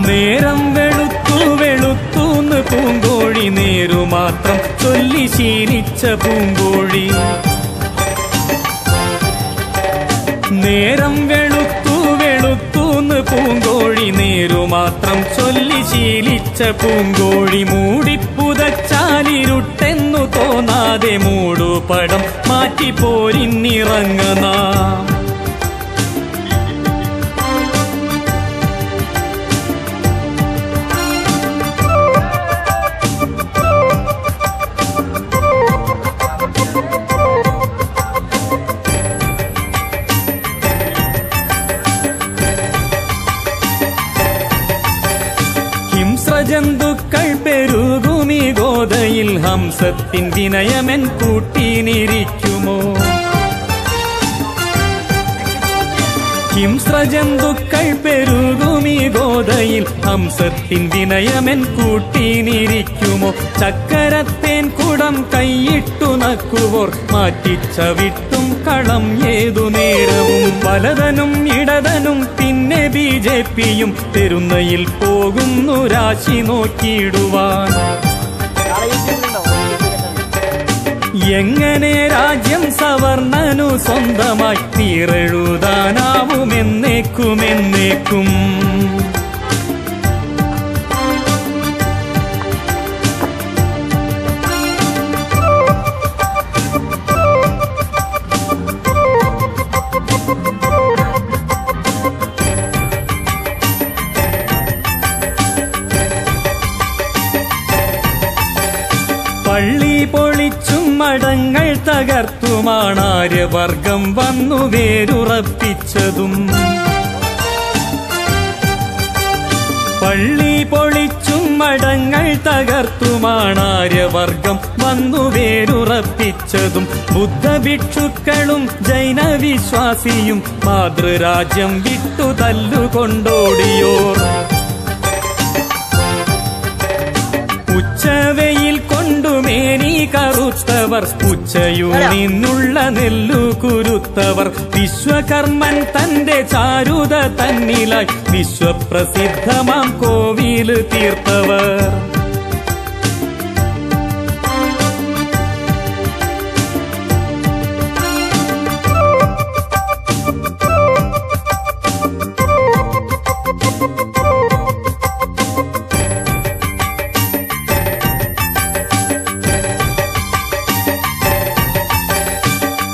നേരം വെളുത്തു വെളുത്തൂന്ന് പൂങ്കോഴി നേരു മാത്രം ചൊല്ലി ശീലിച്ച പൂങ്കോഴി. നേരം വെളുത്തു വെളുത്തൂന്ന് പൂങ്കോഴി നേരു മാത്രം ചൊല്ലി ശീലിച്ച പൂങ്കോഴി. മൂടിപ്പുതച്ചാലിരുട്ടെന്നു തോന്നാതെ മൂടുപടം മാറ്റി പോരിന്നിറങ്ങുന്ന ജന്തുക്കൾ പെരുകുമി ഗോദയിൽ ഹംസത്തിൻ വിനയമെൻ കൂട്ടിനിരിക്കുമോ? ഹിംസ്രജന്തുക്കൾ പെരുകുമി ഗോദയിൽ ഹംസത്തിൻ വിനയമെൻ കൂട്ടിനിരിക്കുമോ? ചക്കരത്തേൻ കുടം കൈയിട്ടു നക്കുവോർ മാറ്റിച്ച വിട്ടും കളം ഏതു നേരവും. വലതനും ഇടതനും പിന്നെ ബിജെപിയും പെരുന്നയിൽ പോകുന്നു രാശി നോക്കിയിടുവാൻ. എങ്ങനെ രാജ്യം സവർണനു സ്വന്തമായി തീരെഴുതാനാവുമെന്നേക്കുമെന്നേക്കും. പള്ളി പൊളിച്ചും മഠങ്ങൾ തകർത്തുമാണാര്യവർഗം വന്നു വേരുറപ്പിച്ചതും. പള്ളി പൊളിച്ചും മഠങ്ങൾ തകർത്തുമാണാര്യവർഗം വന്നു വേരുറപ്പിച്ചതും. ബുദ്ധഭിക്ഷുക്കളും ജൈനവിശ്വാസിയും മാതൃരാജ്യം വിട്ടു തല്ലുകൊണ്ടോടിയോർ. ഉച്ചവെയിൽ കൊണ്ടുമേനി കറുത്തവർ ഉച്ചയൂണിന്നുള്ള നെല്ലു കുരുത്തവർ. വിശ്വകർമ്മൻ തന്റെ ചാരുത തന്നിലായി വിശ്വപ്രസിദ്ധമാം കോവില് തീർത്തവർ.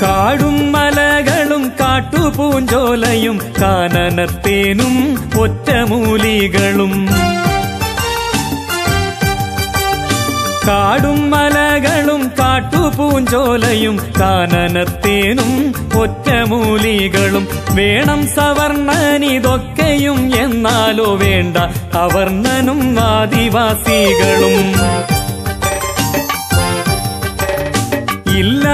കാടും മലകളും കാട്ടുപൂഞ്ചോലയും കാനനത്തേനും ഒറ്റമൂലികളും. കാടും മലകളും കാട്ടുപൂഞ്ചോലയും കാനനത്തേനും ഒറ്റമൂലികളും. വേണം സവർണനിതൊക്കെയും എന്നാലോ വേണ്ട അവർണനും ആദിവാസികളും. ഇല്ല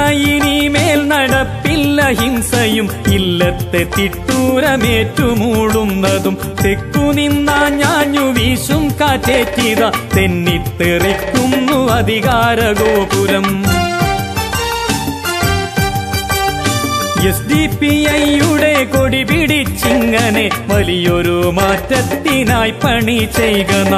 ഹിംസയും ഇല്ലത്തെ തിട്ടൂരമേറ്റുമൂടുന്നതും തെക്കു നിന്നാ ഞാഞ്ഞു വീശും കാറ്റേറ്റിത തെന്നിത്തെറിക്കുന്നു അധികാരഗോപുരം. SDPIയുടെ കൊടി പിടിച്ചിങ്ങനെ വലിയൊരു മാറ്റത്തിനായി പണി ചെയ്യുക.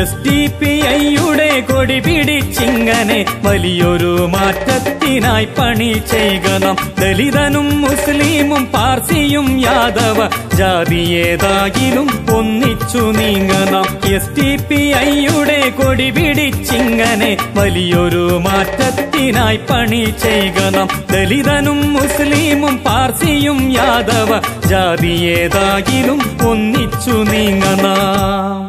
SDPIയുടെ കൊടി പിടിച്ചിങ്ങനെ വലിയൊരു മാറ്റത്തിനായി പണി ചെയ്യുക. ദലിതനും മുസ്ലിമും പാർസിയും യാദവ ജാതിയേതാകിലും ഒന്നിച്ചു നീങ്ങണം. SDPIയുടെ കൊടി പിടിച്ചിങ്ങനെ വലിയൊരു മാറ്റത്തിനായി പണി ചെയ്യുക. ദലിതനും മുസ്ലിമും പാർസിയും യാദവ ജാതിയേതാകിലും ഒന്നിച്ചു നീങ്ങണം.